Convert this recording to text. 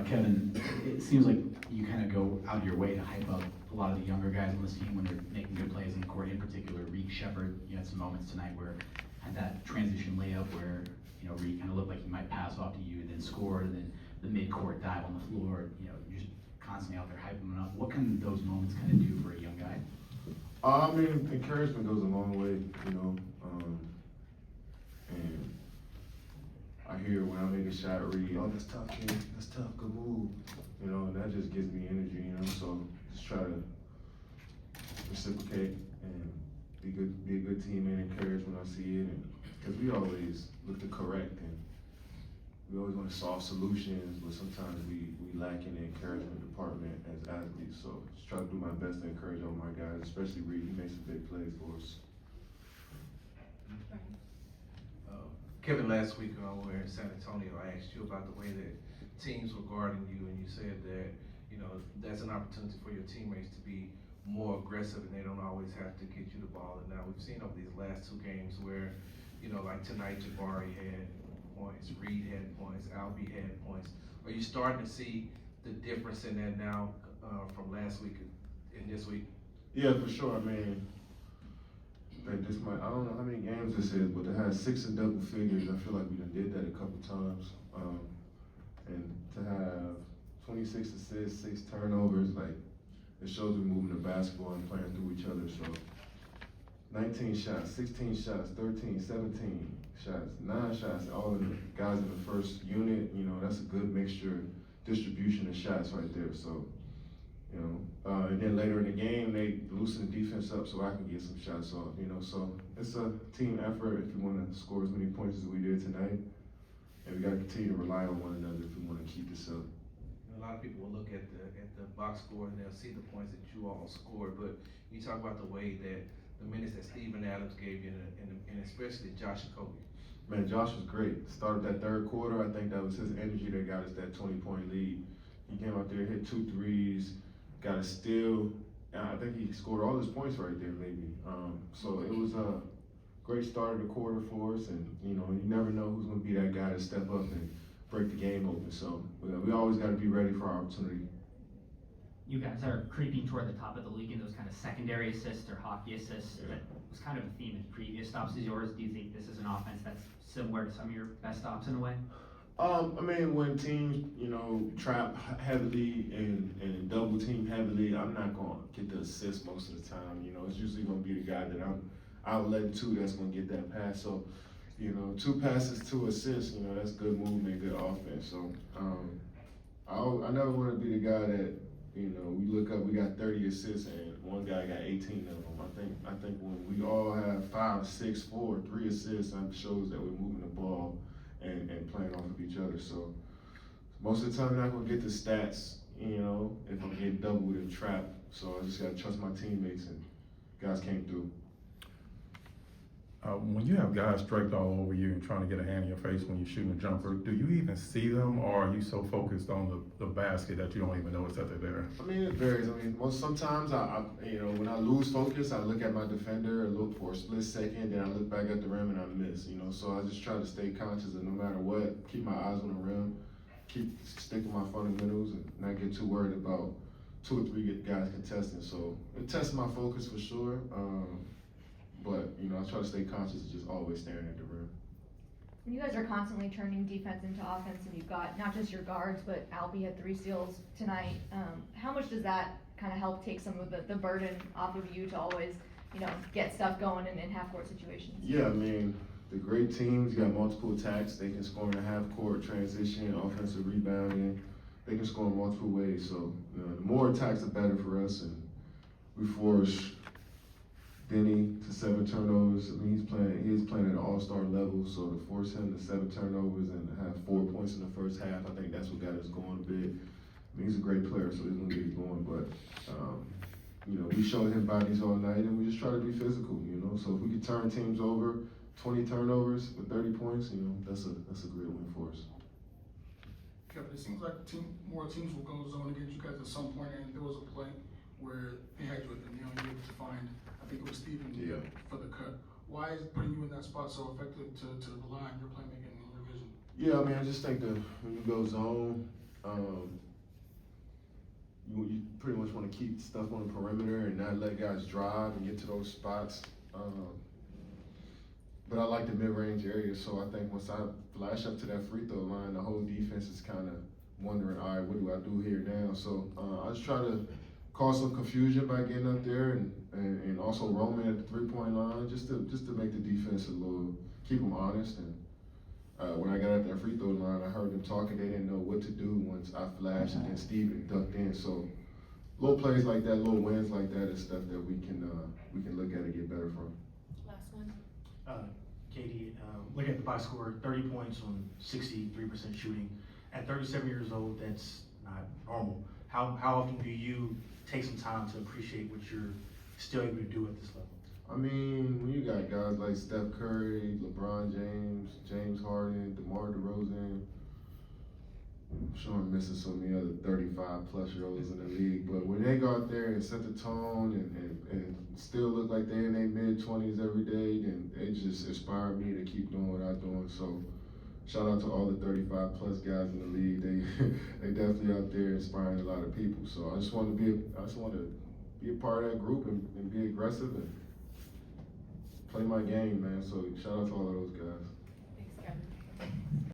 Kevin, it seems like you kind of go out of your way to hype up a lot of the younger guys on this team when they're making good plays in the court. In particular, Reek Shepard, you had some moments tonight where had that transition layup where, you know, Reek kind of looked like he might pass off to you, then score, and then the mid-court dive on the floor. You know, you're just constantly out there hyping them up. What can those moments kind of do for a young guy? I mean, encouragement goes a long way, you know. And I hear when I make a shot, Reed, oh, that's tough, kid. That's tough. Good move. You know, and that just gives me energy, you know. So just try to reciprocate and be a good teammate, encourage when I see it, and because we always look to correct and we always want to solve solutions, but sometimes we lack in the encouragement department as athletes. So just try to do my best to encourage all my guys, especially Reed. He makes some big plays for us. Kevin, last week when we were in San Antonio, I asked you about the way that teams were guarding you, and you said that, you know, that's an opportunity for your teammates to be more aggressive and they don't always have to get you the ball. And now we've seen over these last two games where, you know, like tonight Jabari had points, Reed had points, Albie had points. Are you starting to see the difference in that now from last week and this week? Yeah, for sure. I mean, like this might, I don't know how many games this is, but to have 6 in double figures, I feel like we done did that a couple times. And to have 26 assists, 6 turnovers, like, it shows we're moving the basketball and playing through each other. So 19 shots, 16 shots, 13, 17 shots, 9 shots, all of the guys in the first unit, you know, that's a good mixture, distribution of shots right there. So, you know, and then later in the game, they loosen the defense up so I can get some shots off, you know. So it's a team effort if you want to score as many points as we did tonight. And we got to continue to rely on one another if we want to keep this up. A lot of people will look at the box score and they'll see the points that you all scored, but you talk about the way that the minutes that Steven Adams gave you and especially Josh and Kobe. Man, Josh was great. Started that third quarter, I think that was his energy that got us that 20-point lead. He came out there, hit 2 threes, got a steal. I think he scored all his points right there, maybe. So it was a great start of the quarter for us, and you know, you never know who's going to be that guy to step up and break the game open. So we always got to be ready for our opportunity. You guys are creeping toward the top of the league in those kind of secondary assists or hockey assists. Yeah. That was kind of a theme in previous stops as yours. Do you think this is an offense that's similar to some of your best stops in a way? I mean, when teams, you know, trap heavily and double team heavily, I'm not going to get the assist most of the time. You know, it's usually going to be the guy that I'm outletting to that's going to get that pass. So, you know, 2 passes, 2 assists, you know, that's good movement, good offense. So, I never want to be the guy that, you know, we look up, we got 30 assists and one guy got 18 of them. I think when we all have 5, 6, 4, 3 assists, that shows that we're moving the ball and playing off of each other. So most of the time, I'm not gonna get the stats, you know, if I'm getting doubled and trapped. So I just gotta trust my teammates, and guys came through. When you have guys draped all over you and trying to get a hand in your face when you're shooting a jumper, do you even see them, or are you so focused on the basket that you don't even notice that they're there? I mean, it varies. I mean, sometimes I you know, when I lose focus, I look at my defender and look for a split second, then I look back at the rim and I miss, you know. So I just try to stay conscious of no matter what, keep my eyes on the rim, keep sticking my fundamentals, and not get too worried about 2 or 3 guys contesting. So it tests my focus for sure. But, you know, I try to stay conscious of just always staring at the rim. When you guys are constantly turning defense into offense, and you've got not just your guards, but Albie had 3 steals tonight, how much does that kind of help take some of the burden off of you to always, you know, get stuff going in half-court situations? Yeah, I mean, the great teams got multiple attacks. They can score in a half-court transition, offensive rebounding. They can score in multiple ways. So, you know, the more attacks, the better for us. And we force Denny to 7 turnovers. I mean, he's playing at an all-star level, so to force him to 7 turnovers and have 4 points in the first half, I think that's what got us going a bit. I mean, he's a great player, so he's gonna get it going, but you know, we showed him bodies all night, and we just try to be physical, you know. So if we could turn teams over, 20 turnovers with 30 points, you know, that's a great win for us. Kevin, it seems like more teams will go zone against you guys at some point, and there was a play where they had you at the nail, and you were able to find, I think it was Steven, for the cut. Why is putting you in that spot so effective to rely on your playmaking and your vision? Yeah, I mean, I just think that when you go zone, You pretty much want to keep stuff on the perimeter and not let guys drive and get to those spots. But I like the mid-range area, so I think once I flash up to that free throw line, the whole defense is kind of wondering, all right, what do I do here now? So I just try to cause some confusion by getting up there and also roaming at the three-point line, just to make the defense a little, keep them honest. And when I got at that free throw line, I heard them talking. They didn't know what to do once I flashed and then Steven ducked in. So little plays like that, little wins like that is stuff that we can look at and get better from. Last one. Katie, looking at the box score, 30 points on 63% shooting. At 37 years old, that's not normal. How often do you take some time to appreciate what you're still able to do at this level? I mean, when you got guys like Steph Curry, LeBron James, James Harden, DeMar DeRozan, I'm sure I'm missing so many other 35-plus-year-olds in the league, but when they go out there and set the tone and still look like they're in their mid-20s every day, then it just inspired me to keep doing what I'm doing. So shout out to all the 35-plus guys in the league. They definitely out there inspiring a lot of people. So I just want to be a part of that group and be aggressive and play my game, man. So shout out to all of those guys.